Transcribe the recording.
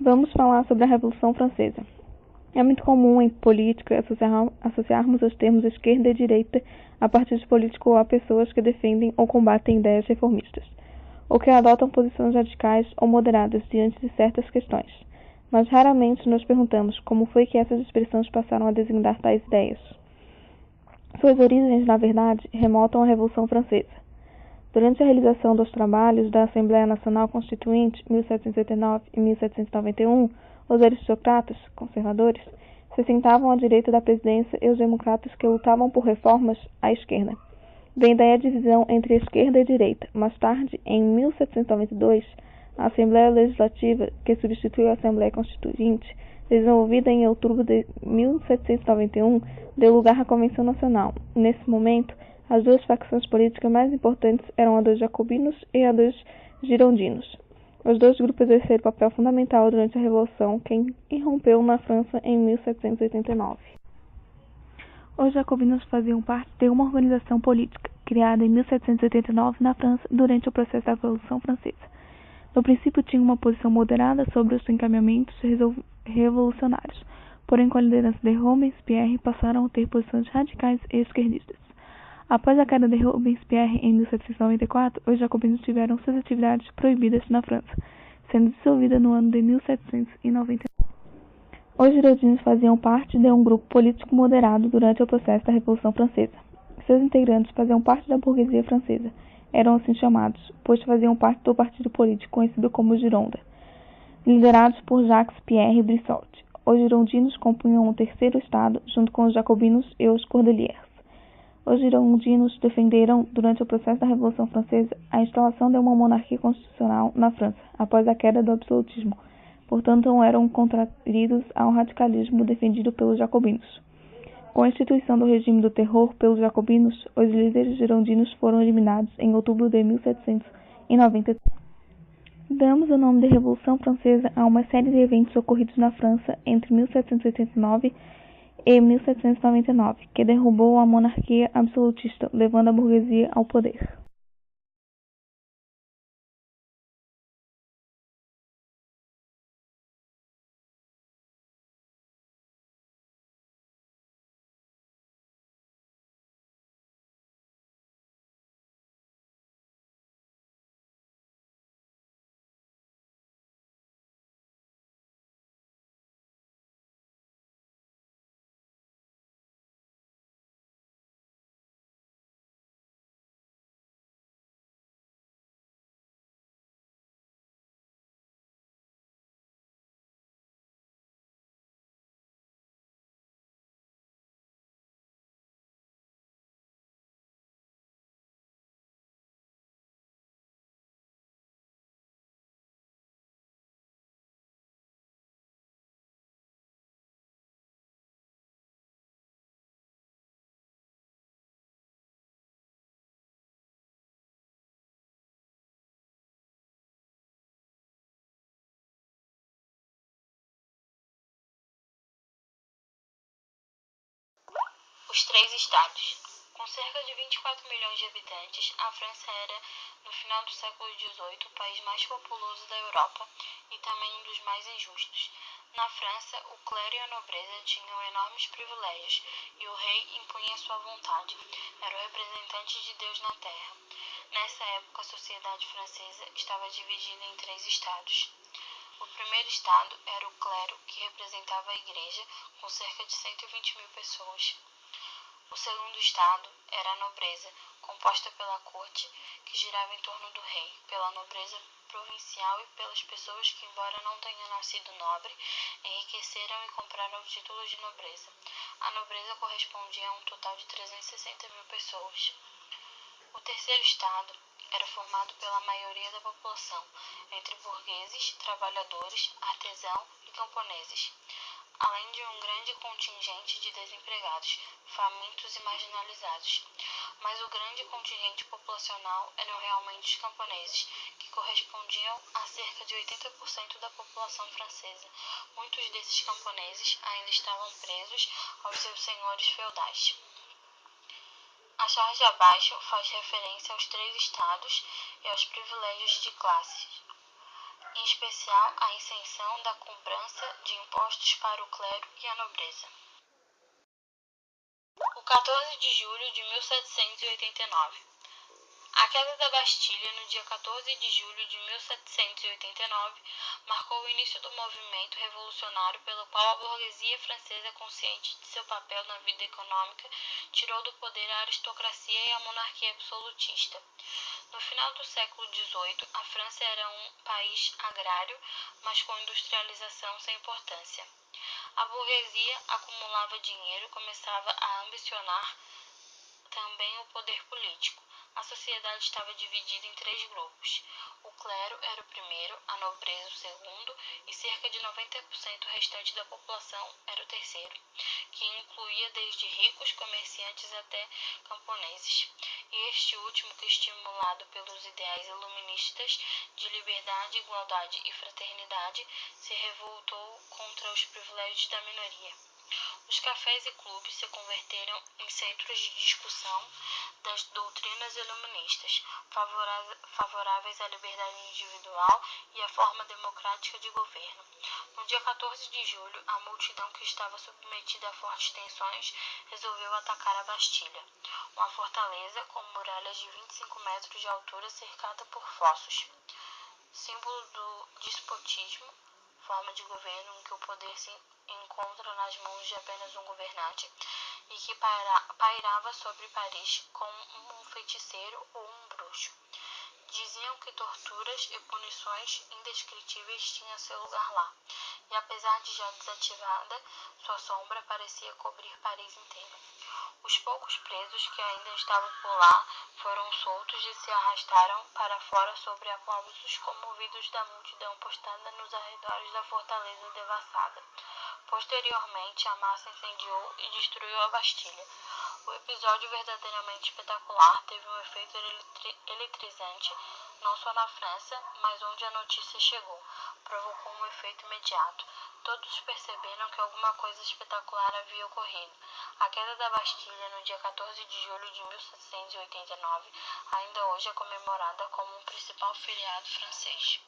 Vamos falar sobre a Revolução Francesa. É muito comum em política associarmos os termos esquerda e direita a partidos políticos ou a pessoas que defendem ou combatem ideias reformistas, ou que adotam posições radicais ou moderadas diante de certas questões. Mas raramente nos perguntamos como foi que essas expressões passaram a designar tais ideias. Suas origens, na verdade, remontam à Revolução Francesa. Durante a realização dos trabalhos da Assembleia Nacional Constituinte, 1789 e 1791, os aristocratas, conservadores, se sentavam à direita da presidência e os democratas que lutavam por reformas, à esquerda. Vem daí a divisão entre a esquerda e a direita. Mais tarde, em 1792, a Assembleia Legislativa, que substituiu a Assembleia Constituinte, desenvolvida em outubro de 1791, deu lugar à Convenção Nacional. Nesse momento, as duas facções políticas mais importantes eram a dos jacobinos e a dos girondinos. Os dois grupos exerceram papel fundamental durante a Revolução que irrompeu na França em 1789. Os jacobinos faziam parte de uma organização política criada em 1789 na França durante o processo da Revolução Francesa. No princípio tinha uma posição moderada sobre os encaminhamentos revolucionários, porém com a liderança de Robespierre passaram a ter posições radicais e esquerdistas. Após a queda de Robespierre em 1794, os jacobinos tiveram suas atividades proibidas na França, sendo dissolvida no ano de 1799. Os girondinos faziam parte de um grupo político moderado durante o processo da Revolução Francesa. Seus integrantes faziam parte da burguesia francesa, eram assim chamados, pois faziam parte do partido político conhecido como Gironda, liderados por Jacques-Pierre Brissot. Os girondinos compunham o terceiro estado, junto com os jacobinos e os cordeliers. Os girondinos defenderam, durante o processo da Revolução Francesa, a instalação de uma monarquia constitucional na França, após a queda do absolutismo. Portanto, eram contrarios ao radicalismo defendido pelos jacobinos. Com a instituição do regime do terror pelos jacobinos, os líderes girondinos foram eliminados em outubro de 1793. Damos o nome de Revolução Francesa a uma série de eventos ocorridos na França entre 1789 e 1799, que derrubou a monarquia absolutista, levando a burguesia ao poder. Os três estados. Com cerca de 24 milhões de habitantes, a França era, no final do século XVIII, o país mais populoso da Europa e também um dos mais injustos. Na França, o clero e a nobreza tinham enormes privilégios e o rei impunha sua vontade. Era o representante de Deus na terra. Nessa época, a sociedade francesa estava dividida em três estados. O primeiro estado era o clero, que representava a igreja, com cerca de 120 mil pessoas. O segundo estado era a nobreza, composta pela corte, que girava em torno do rei, pela nobreza provincial e pelas pessoas que, embora não tenham nascido nobre, enriqueceram e compraram o título de nobreza. A nobreza correspondia a um total de 360 mil pessoas. O terceiro estado era formado pela maioria da população, entre burgueses, trabalhadores, artesãos e camponeses, além de um grande contingente de desempregados, famintos e marginalizados. Mas o grande contingente populacional eram realmente os camponeses, que correspondiam a cerca de 80% da população francesa. Muitos desses camponeses ainda estavam presos aos seus senhores feudais. A charge abaixo faz referência aos três estados e aos privilégios de classes. em especial a isenção da cobrança de impostos para o clero e a nobreza. O 14 de julho de 1789. A queda da Bastilha, no dia 14 de julho de 1789, marcou o início do movimento revolucionário pelo qual a burguesia francesa, consciente de seu papel na vida econômica, tirou do poder a aristocracia e a monarquia absolutista. No final do século XVIII, a França era um país agrário, mas com industrialização sem importância. A burguesia acumulava dinheiro e começava a ambicionar também o poder político. A sociedade estava dividida em 3 grupos. O clero era o primeiro, a nobreza o segundo e cerca de 90% restante da população era o terceiro, que incluía desde ricos comerciantes até camponeses. E este último, que estimulado pelos ideais iluministas de liberdade, igualdade e fraternidade, se revoltou contra os privilégios da minoria. Os cafés e clubes se converteram em centros de discussão das doutrinas iluministas, favoráveis à liberdade individual e à forma democrática de governo. No dia 14 de julho, a multidão, que estava submetida a fortes tensões, resolveu atacar a Bastilha, uma fortaleza com muralhas de 25 metros de altura cercada por fossos. Símbolo do despotismo, forma de governo em que o poder se encontra nas mãos de apenas um governante e que pairava sobre Paris como um feiticeiro ou um bruxo. Diziam que torturas e punições indescritíveis tinham seu lugar lá, e apesar de já desativada, sua sombra parecia cobrir Paris inteiro. Os poucos presos que ainda estavam por lá foram soltos e se arrastaram para fora sobre aplausos comovidos da multidão postada nos arredores da fortaleza devassada. Posteriormente, a massa incendiou e destruiu a Bastilha. O episódio, verdadeiramente espetacular, teve um efeito eletrizante não só na França, mas onde a notícia chegou. Provocou um efeito imediato. Todos perceberam que alguma coisa espetacular havia ocorrido. A queda da Bastilha, no dia 14 de julho de 1789, ainda hoje é comemorada como um principal feriado francês.